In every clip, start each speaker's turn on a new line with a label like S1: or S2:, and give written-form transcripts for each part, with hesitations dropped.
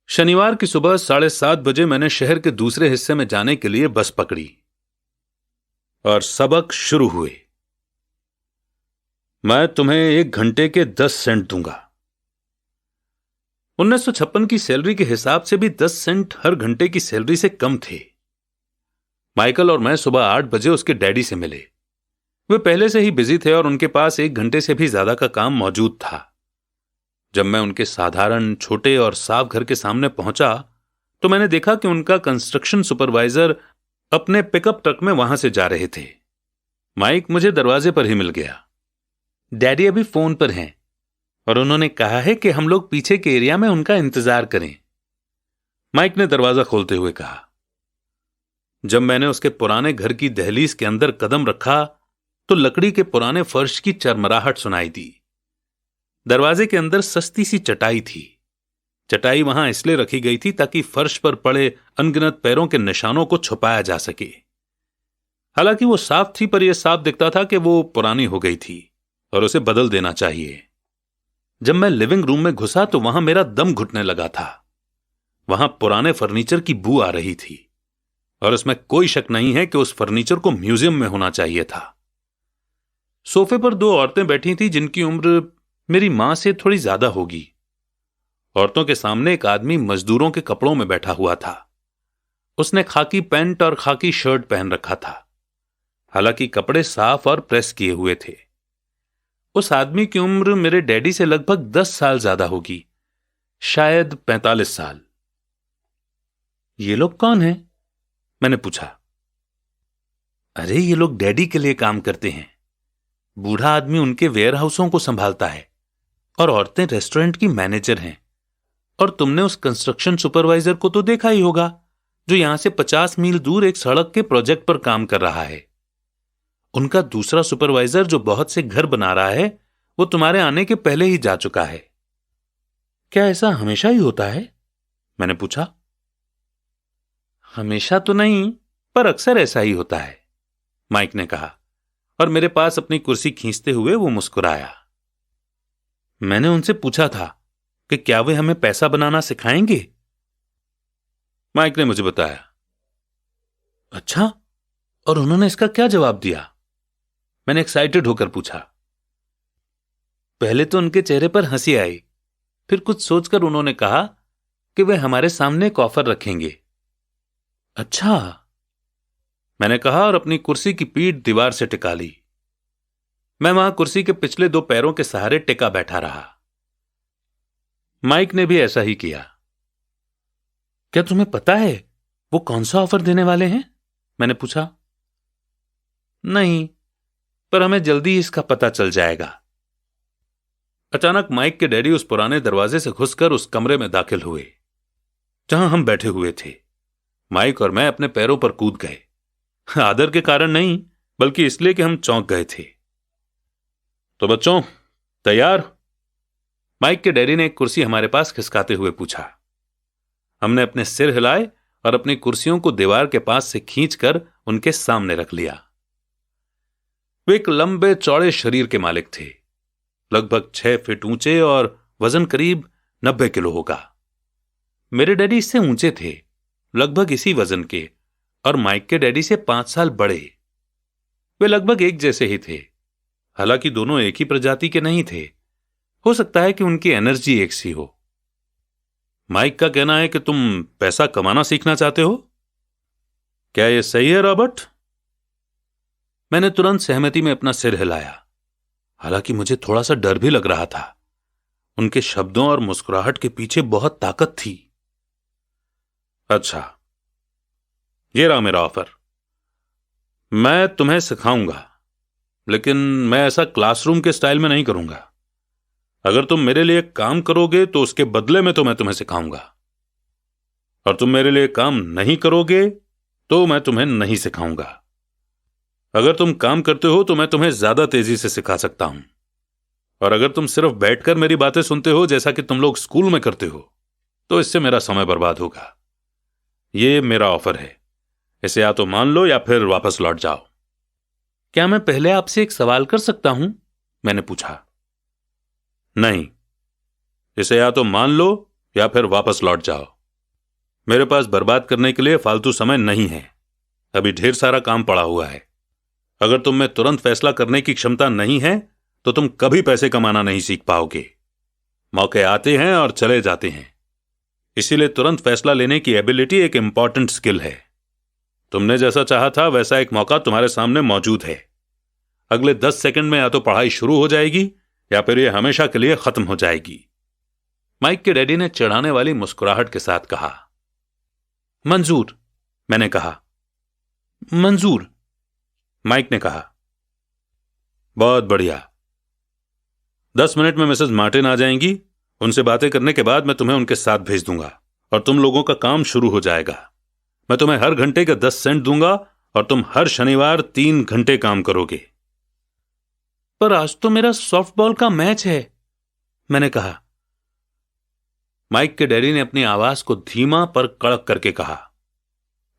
S1: शनिवार की सुबह 7:30 बजे मैंने शहर के दूसरे हिस्से में जाने के लिए बस पकड़ी और सबक शुरू हुए। मैं तुम्हें 1 घंटे के 10 सेंट दूंगा। 1956 की सैलरी के हिसाब से भी 10 सेंट हर घंटे की सैलरी से कम थे। माइकल और मैं सुबह 8 बजे उसके डैडी से मिले। वे पहले से ही बिजी थे और उनके पास 1 घंटे से भी ज्यादा का काम मौजूद था। जब मैं उनके साधारण छोटे और साफ घर के सामने पहुंचा तो मैंने देखा कि उनका कंस्ट्रक्शन सुपरवाइजर अपने पिकअप ट्रक में वहां से जा रहे थे। माइक मुझे दरवाजे पर ही मिल गया। डैडी अभी फोन पर हैं और उन्होंने कहा है कि हम लोग पीछे के एरिया में उनका इंतजार करें, माइक ने दरवाजा खोलते हुए कहा। जब मैंने उसके पुराने घर की दहलीज के अंदर कदम रखा तो लकड़ी के पुराने फर्श की चरमराहट सुनाई दी। दरवाजे के अंदर सस्ती सी चटाई थी। चटाई वहां इसलिए रखी गई थी ताकि फर्श पर पड़े अनगिनत पैरों के निशानों को छुपाया जा सके। हालांकि वो साफ थी, पर यह साफ दिखता था कि वो पुरानी हो गई थी और उसे बदल देना चाहिए। जब मैं लिविंग रूम में घुसा तो वहां मेरा दम घुटने लगा था। वहां पुराने फर्नीचर की बू आ रही थी और उसमें कोई शक नहीं है कि उस फर्नीचर को म्यूजियम में होना चाहिए था। सोफे पर 2 औरतें बैठी थीं जिनकी उम्र मेरी मां से थोड़ी ज्यादा होगी। औरतों के सामने एक आदमी मजदूरों के कपड़ों में बैठा हुआ था। उसने खाकी पैंट और खाकी शर्ट पहन रखा था। हालांकि कपड़े साफ और प्रेस किए हुए थे। उस आदमी की उम्र मेरे डैडी से लगभग 10 साल ज्यादा होगी, शायद 45 साल। ये लोग कौन हैं? मैंने पूछा। अरे ये लोग डैडी के लिए काम करते हैं। बूढ़ा आदमी उनके वेयर हाउसों को संभालता है और औरतें रेस्टोरेंट की मैनेजर हैं। और तुमने उस कंस्ट्रक्शन सुपरवाइजर को तो देखा ही होगा जो यहां से 50 मील दूर एक सड़क के प्रोजेक्ट पर काम कर रहा है। उनका दूसरा सुपरवाइजर जो बहुत से घर बना रहा है वो तुम्हारे आने के पहले ही जा चुका है। क्या ऐसा हमेशा ही होता है? मैंने पूछा। हमेशा तो नहीं, पर अक्सर ऐसा ही होता है, माइक ने कहा और मेरे पास अपनी कुर्सी खींचते हुए वो मुस्कुराया। मैंने उनसे पूछा था कि क्या वे हमें पैसा बनाना सिखाएंगे। माइक ने मुझे बताया। अच्छा, और उन्होंने इसका क्या जवाब दिया? मैंने एक्साइटेड होकर पूछा। पहले तो उनके चेहरे पर हंसी आई, फिर कुछ सोचकर उन्होंने कहा कि वे हमारे सामने एक ऑफर रखेंगे। अच्छा, मैंने कहा और अपनी कुर्सी की पीठ दीवार से टिका ली। मैं वहां कुर्सी के पिछले 2 पैरों के सहारे टिका बैठा रहा। माइक ने भी ऐसा ही किया। क्या तुम्हें पता है वो कौन सा ऑफर देने वाले हैं? मैंने पूछा। नहीं, पर हमें जल्दी ही इसका पता चल जाएगा। अचानक माइक के डैडी उस पुराने दरवाजे से घुसकर उस कमरे में दाखिल हुए जहां हम बैठे हुए थे। माइक और मैं अपने पैरों पर कूद गए, आदर के कारण नहीं बल्कि इसलिए कि हम चौंक गए थे। तो बच्चों, तैयार? माइक के डैडी ने एक कुर्सी हमारे पास खिसकाते हुए पूछा। हमने अपने सिर हिलाए और अपनी कुर्सियों को दीवार के पास से खींचकर उनके सामने रख लिया। वे एक लंबे चौड़े शरीर के मालिक थे, लगभग 6 फीट ऊंचे और वजन करीब 90 किलो होगा। मेरे डैडी इससे ऊंचे थे, लगभग इसी वजन के, और माइक के डैडी से 5 साल बड़े। वे लगभग एक जैसे ही थे, हालांकि दोनों एक ही प्रजाति के नहीं थे। हो सकता है कि उनकी एनर्जी एक सी हो। माइक का कहना है कि तुम पैसा कमाना सीखना चाहते हो। क्या यह सही है रॉबर्ट? मैंने तुरंत सहमति में अपना सिर हिलाया। हालांकि मुझे थोड़ा सा डर भी लग रहा था। उनके शब्दों और मुस्कुराहट के पीछे बहुत ताकत थी। अच्छा, यह रहा मेरा ऑफर। मैं तुम्हें सिखाऊंगा, लेकिन मैं ऐसा क्लासरूम के स्टाइल में नहीं करूंगा। अगर तुम मेरे लिए काम करोगे तो उसके बदले में तो मैं तुम्हें सिखाऊंगा, और तुम मेरे लिए काम नहीं करोगे तो मैं तुम्हें नहीं सिखाऊंगा। अगर तुम काम करते हो तो मैं तुम्हें ज्यादा तेजी से सिखा सकता हूं, और अगर तुम सिर्फ बैठकर मेरी बातें सुनते हो जैसा कि तुम लोग स्कूल में करते हो तो इससे मेरा समय बर्बाद होगा। यह मेरा ऑफर है, इसे या तो मान लो या फिर वापस लौट जाओ। क्या मैं पहले आपसे एक सवाल कर सकता हूं? मैंने पूछा। नहीं, इसे या तो मान लो या फिर वापस लौट जाओ। मेरे पास बर्बाद करने के लिए फालतू समय नहीं है। अभी ढेर सारा काम पड़ा हुआ है। अगर तुम में तुरंत फैसला करने की क्षमता नहीं है तो तुम कभी पैसे कमाना नहीं सीख पाओगे। मौके आते हैं और चले जाते हैं, इसीलिए तुरंत फैसला लेने की एबिलिटी एक इंपॉर्टेंट स्किल है। तुमने जैसा चाहा था वैसा एक मौका तुम्हारे सामने मौजूद है। अगले 10 सेकंड में या तो पढ़ाई शुरू हो जाएगी या फिर यह हमेशा के लिए खत्म हो जाएगी। माइक के डैडी ने चिढ़ाने वाली मुस्कुराहट के साथ कहा। मंजूर, मैंने कहा। मंजूर, माइक ने कहा। बहुत बढ़िया। 10 मिनट में मिसेस मार्टिन आ जाएंगी। उनसे बातें करने के बाद मैं तुम्हें उनके साथ भेज दूंगा और तुम लोगों का काम शुरू हो जाएगा। मैं तुम्हें हर घंटे का 10 सेंट दूंगा और तुम हर शनिवार 3 घंटे काम करोगे। पर आज तो मेरा सॉफ्टबॉल का मैच है, मैंने कहा। माइक के डैडी ने अपनी आवाज को धीमा पर कड़क करके कहा,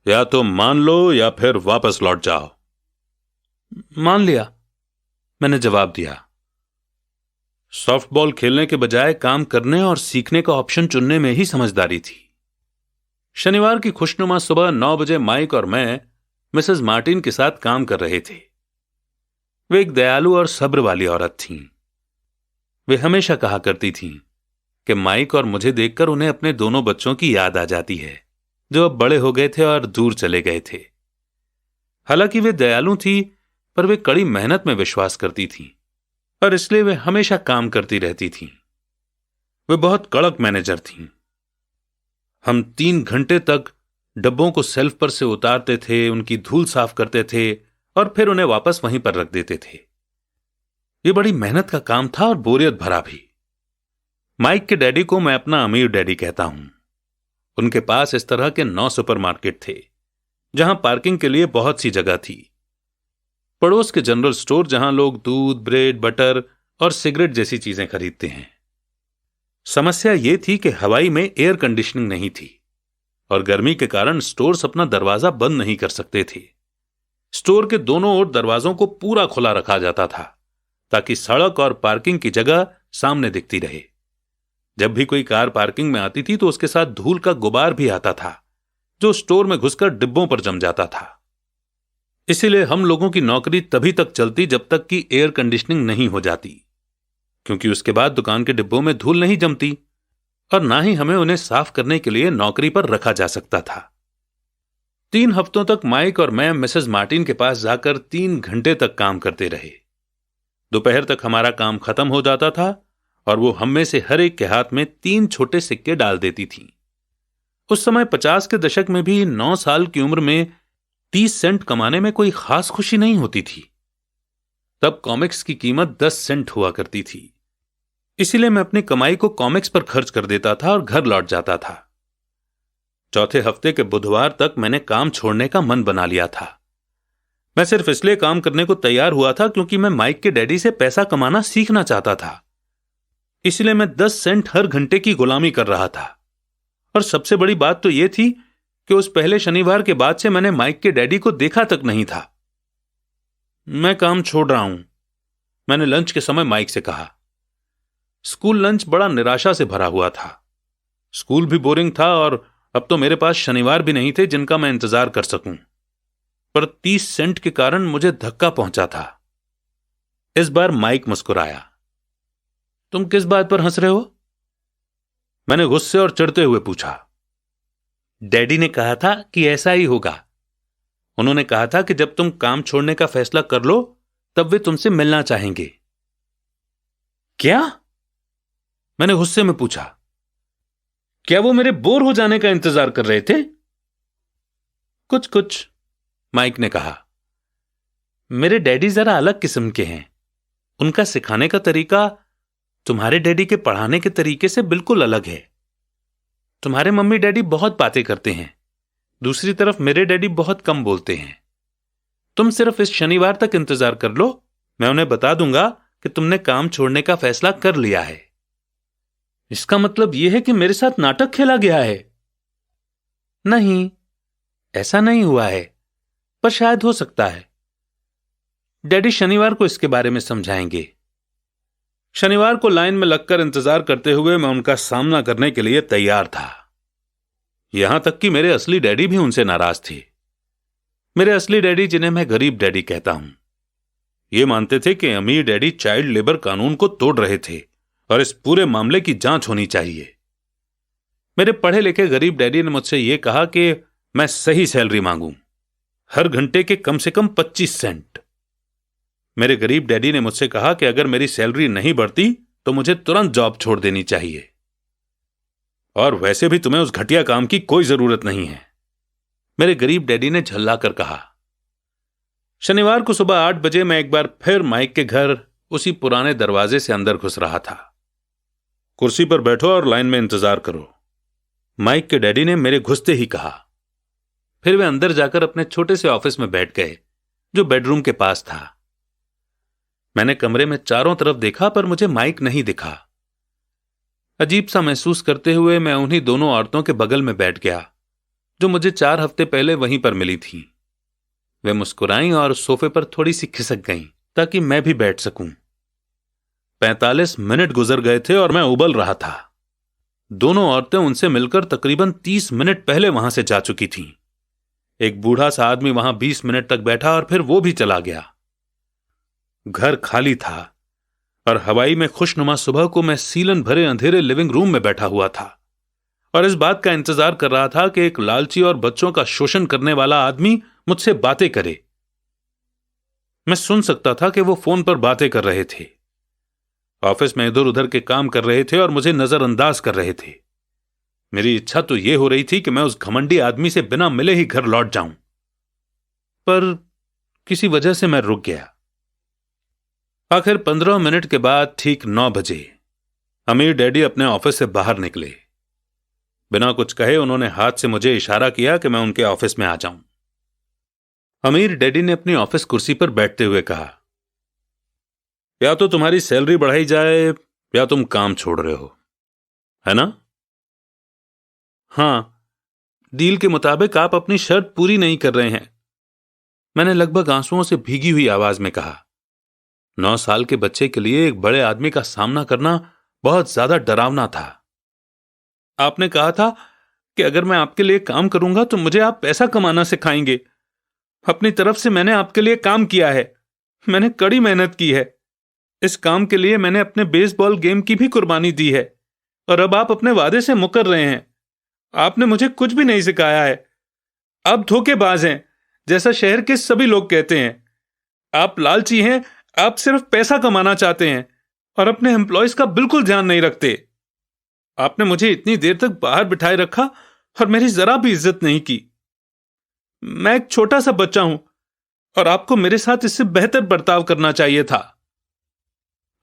S1: या तो मान लो या फिर वापस लौट जाओ। मान लिया, मैंने जवाब दिया। सॉफ्टबॉल खेलने के बजाय काम करने और सीखने का ऑप्शन चुनने में ही समझदारी थी। शनिवार की खुशनुमा सुबह 9 बजे माइक और मैं मिसेस मार्टिन के साथ काम कर रहे थे। वे एक दयालु और सब्र वाली औरत थीं। वे हमेशा कहा करती थीं कि माइक और मुझे देखकर उन्हें अपने दोनों बच्चों की याद आ जाती है जो अब बड़े हो गए थे और दूर चले गए थे। हालांकि वे दयालु थी, पर वे कड़ी मेहनत में विश्वास करती थीं और इसलिए वे हमेशा काम करती रहती थीं। वे बहुत कड़क मैनेजर थीं। हम 3 घंटे तक डब्बों को सेल्फ पर से उतारते थे, उनकी धूल साफ करते थे और फिर उन्हें वापस वहीं पर रख देते थे। यह बड़ी मेहनत का काम था और बोरियत भरा भी। माइक के डैडी को मैं अपना अमीर डैडी कहता हूं। उनके पास इस तरह के 9 सुपरमार्केट थे जहां पार्किंग के लिए बहुत सी जगह थी। पड़ोस के जनरल स्टोर जहां लोग दूध, ब्रेड, बटर और सिगरेट जैसी चीजें खरीदते हैं। समस्या यह थी कि हवाई में एयर कंडीशनिंग नहीं थी और गर्मी के कारण स्टोर्स अपना दरवाजा बंद नहीं कर सकते थे। स्टोर के दोनों ओर दरवाजों को पूरा खुला रखा जाता था ताकि सड़क और पार्किंग की जगह सामने दिखती रहे। जब भी कोई कार पार्किंग में आती थी तो उसके साथ धूल का गुबार भी आता था जो स्टोर में घुसकर डिब्बों पर जम जाता था। इसीलिए हम लोगों की नौकरी तभी तक चलती जब तक कि एयर कंडीशनिंग नहीं हो जाती, क्योंकि उसके बाद दुकान के डिब्बों में धूल नहीं जमती और ना ही हमें उन्हें साफ करने के लिए नौकरी पर रखा जा सकता था। 3 हफ्तों तक माइक और मैं मिसेस मार्टिन के पास जाकर 3 घंटे तक काम करते रहे। दोपहर तक हमारा काम खत्म हो जाता था और वो हम में से हर एक के हाथ में 3 छोटे सिक्के डाल देती थीं। उस समय 50 के दशक में भी 9 साल की उम्र में 30 सेंट कमाने में कोई खास खुशी नहीं होती थी। तब कॉमिक्स की कीमत 10 सेंट हुआ करती थी। इसीलिए मैं अपनी कमाई को कॉमिक्स पर खर्च कर देता था और घर लौट जाता था। चौथे हफ्ते के बुधवार तक मैंने काम छोड़ने का मन बना लिया था। मैं सिर्फ इसलिए काम करने को तैयार हुआ था क्योंकि मैं माइक के डैडी से पैसा कमाना सीखना चाहता था। इसलिए मैं 10 सेंट हर घंटे की गुलामी कर रहा था। और सबसे बड़ी बात तो यह थी कि उस पहले शनिवार के बाद से मैंने माइक के डैडी को देखा तक नहीं था। मैं काम छोड़ रहा हूं, मैंने लंच के समय माइक से कहा। स्कूल लंच बड़ा निराशा से भरा हुआ था। स्कूल भी बोरिंग था और अब तो मेरे पास शनिवार भी नहीं थे जिनका मैं इंतजार कर सकूं। पर 30 सेंट के कारण मुझे धक्का पहुंचा था। इस बार माइक मुस्कुराया। तुम किस बात पर हंस रहे हो? मैंने गुस्से और चिढ़ते हुए पूछा। डैडी ने कहा था कि ऐसा ही होगा। उन्होंने कहा था कि जब तुम काम छोड़ने का फैसला कर लो तब वे तुमसे मिलना चाहेंगे। क्या? मैंने गुस्से में पूछा। क्या वो मेरे बोर हो जाने का इंतजार कर रहे थे? कुछ कुछ, माइक ने कहा। मेरे डैडी जरा अलग किस्म के हैं। उनका सिखाने का तरीका तुम्हारे डैडी के पढ़ाने के तरीके से बिल्कुल अलग है। तुम्हारे मम्मी डैडी बहुत बातें करते हैं, दूसरी तरफ मेरे डैडी बहुत कम बोलते हैं। तुम सिर्फ इस शनिवार तक इंतजार कर लो, मैं उन्हें बता दूंगा कि तुमने काम छोड़ने का फैसला कर लिया है। इसका मतलब यह है कि मेरे साथ नाटक खेला गया है? नहीं, ऐसा नहीं हुआ है, पर शायद हो सकता है। डैडी शनिवार को इसके बारे में समझाएंगे। शनिवार को लाइन में लगकर इंतजार करते हुए मैं उनका सामना करने के लिए तैयार था। यहां तक कि मेरे असली डैडी भी उनसे नाराज थे। मेरे असली डैडी, जिन्हें मैं गरीब डैडी कहता हूं, ये मानते थे कि अमीर डैडी चाइल्ड लेबर कानून को तोड़ रहे थे और इस पूरे मामले की जांच होनी चाहिए। मेरे पढ़े लिखे गरीब डैडी ने मुझसे यह कहा कि मैं सही सैलरी मांगूं, हर घंटे के कम से कम 25 सेंट। मेरे गरीब डैडी ने मुझसे कहा कि अगर मेरी सैलरी नहीं बढ़ती तो मुझे तुरंत जॉब छोड़ देनी चाहिए, और वैसे भी तुम्हें उस घटिया काम की कोई जरूरत नहीं है, मेरे गरीब डैडी ने झल्लाकर कहा। शनिवार को सुबह 8 बजे मैं एक बार फिर माइक के घर उसी पुराने दरवाजे से अंदर घुस रहा था। कुर्सी पर बैठो और लाइन में इंतजार करो, माइक के डैडी ने मेरे घुसते ही कहा। फिर वे अंदर जाकर अपने छोटे से ऑफिस में बैठ गए जो बेडरूम के पास था। मैंने कमरे में चारों तरफ देखा पर मुझे माइक नहीं दिखा। अजीब सा महसूस करते हुए मैं उन्हीं दोनों औरतों के बगल में बैठ गया जो मुझे 4 हफ्ते पहले वहीं पर मिली थीं। वे मुस्कुराईं और सोफे पर थोड़ी सी खिसक गईं ताकि मैं भी बैठ सकूं। 45 मिनट गुजर गए थे और मैं उबल रहा था। दोनों औरतें उनसे मिलकर तकरीबन 30 मिनट पहले वहां से जा चुकी थीं। एक बूढ़ा सा आदमी वहां 20 मिनट तक बैठा और फिर वो भी चला गया। घर खाली था और हवाई में खुशनुमा सुबह को मैं सीलन भरे अंधेरे लिविंग रूम में बैठा हुआ था और इस बात का इंतजार कर रहा था कि एक लालची और बच्चों का शोषण करने वाला आदमी मुझसे बातें करे। मैं सुन सकता था कि वो फोन पर बातें कर रहे थे, ऑफिस में इधर उधर के काम कर रहे थे और मुझे नजरअंदाज कर रहे थे। मेरी इच्छा तो यह हो रही थी कि मैं उस घमंडी आदमी से बिना मिले ही घर लौट जाऊं, पर किसी वजह से मैं रुक गया। आखिर 15 मिनट के बाद ठीक 9 बजे अमीर डैडी अपने ऑफिस से बाहर निकले। बिना कुछ कहे उन्होंने हाथ से मुझे इशारा किया कि मैं उनके ऑफिस में आ जाऊं। अमीर डैडी ने अपनी ऑफिस कुर्सी पर बैठते हुए कहा, या तो तुम्हारी सैलरी बढ़ाई जाए या तुम काम छोड़ रहे हो, है ना? हां, डील के मुताबिक आप अपनी शर्त पूरी नहीं कर रहे हैं, मैंने लगभग आंसुओं से भीगी हुई आवाज में कहा। 9 साल के बच्चे के लिए एक बड़े आदमी का सामना करना बहुत ज्यादा डरावना था। आपने कहा था कि अगर मैं आपके लिए काम करूंगा तो मुझे आप पैसा कमाना सिखाएंगे। अपनी तरफ से मैंने आपके लिए काम किया है, मैंने कड़ी मेहनत की है। इस काम के लिए मैंने अपने बेसबॉल गेम की भी कुर्बानी दी है और अब आप अपने वादे से मुकर रहे हैं। आपने मुझे कुछ भी नहीं सिखाया है। आप धोखेबाज हैं, जैसा शहर के सभी लोग कहते हैं। आप लालची हैं, आप सिर्फ पैसा कमाना चाहते हैं और अपने एम्प्लॉयज का बिल्कुल ध्यान नहीं रखते। आपने मुझे इतनी देर तक बाहर बिठाए रखा और मेरी जरा भी इज्जत नहीं की। मैं एक छोटा सा बच्चा हूं और आपको मेरे साथ इससे बेहतर बर्ताव करना चाहिए था।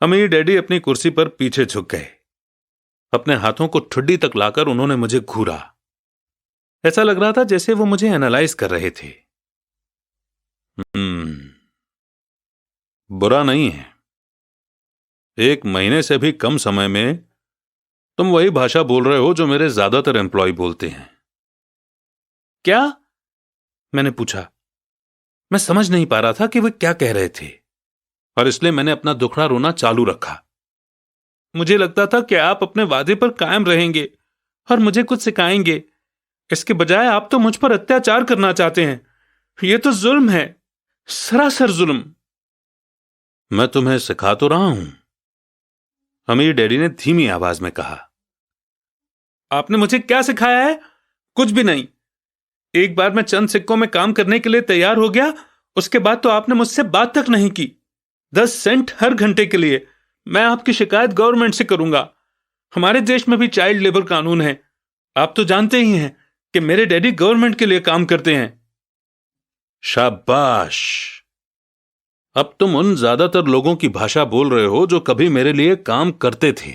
S1: अमीर डैडी अपनी कुर्सी पर पीछे झुक गए। अपने हाथों को ठुड्डी तक लाकर उन्होंने मुझे घूरा। ऐसा लग रहा था जैसे वो मुझे एनालाइज कर रहे थे। बुरा नहीं है, 1 महीने से भी कम समय में तुम वही भाषा बोल रहे हो जो मेरे ज्यादातर एम्प्लॉय बोलते हैं। क्या? मैंने पूछा। मैं समझ नहीं पा रहा था कि वे क्या कह रहे थे और इसलिए मैंने अपना दुखड़ा रोना चालू रखा। मुझे लगता था कि आप अपने वादे पर कायम रहेंगे और मुझे कुछ सिखाएंगे। इसके बजाय आप तो मुझ पर अत्याचार करना चाहते हैं। यह तो जुल्म है, सरासर जुल्म। मैं तुम्हें सिखा तो रहा हूं, अमीर डैडी ने धीमी आवाज में कहा। आपने मुझे क्या सिखाया है? कुछ भी नहीं। एक बार मैं चंद सिक्कों में काम करने के लिए तैयार हो गया, उसके बाद तो आपने मुझसे बात तक नहीं की। 10 सेंट हर घंटे के लिए। मैं आपकी शिकायत गवर्नमेंट से करूंगा। हमारे देश में भी चाइल्ड लेबर कानून है। आप तो जानते ही हैं कि मेरे डैडी गवर्नमेंट के लिए काम करते हैं। शाबाश, अब तुम उन ज्यादातर लोगों की भाषा बोल रहे हो जो कभी मेरे लिए काम करते थे।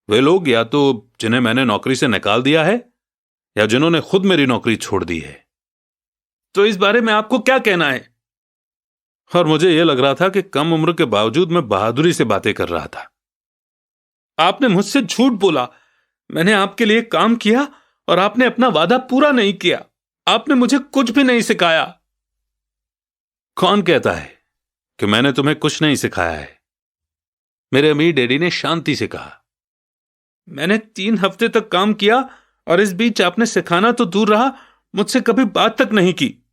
S1: वे लोग या तो जिन्हें मैंने नौकरी से निकाल दिया है या जिन्होंने खुद मेरी नौकरी छोड़ दी है। तो इस बारे में आपको क्या कहना है? और मुझे यह लग रहा था कि कम उम्र के बावजूद मैं बहादुरी से बातें कर रहा था। आपने मुझसे झूठ बोला। मैंने आपके लिए काम किया और आपने अपना वादा पूरा नहीं किया। आपने मुझे कुछ भी नहीं सिखाया। कौन कहता है कि मैंने तुम्हें कुछ नहीं सिखाया है? मेरे अमीर डैडी ने शांति से कहा। मैंने 3 हफ्ते तक काम किया और इस बीच आपने सिखाना तो दूर रहा, मुझसे कभी बात तक नहीं की।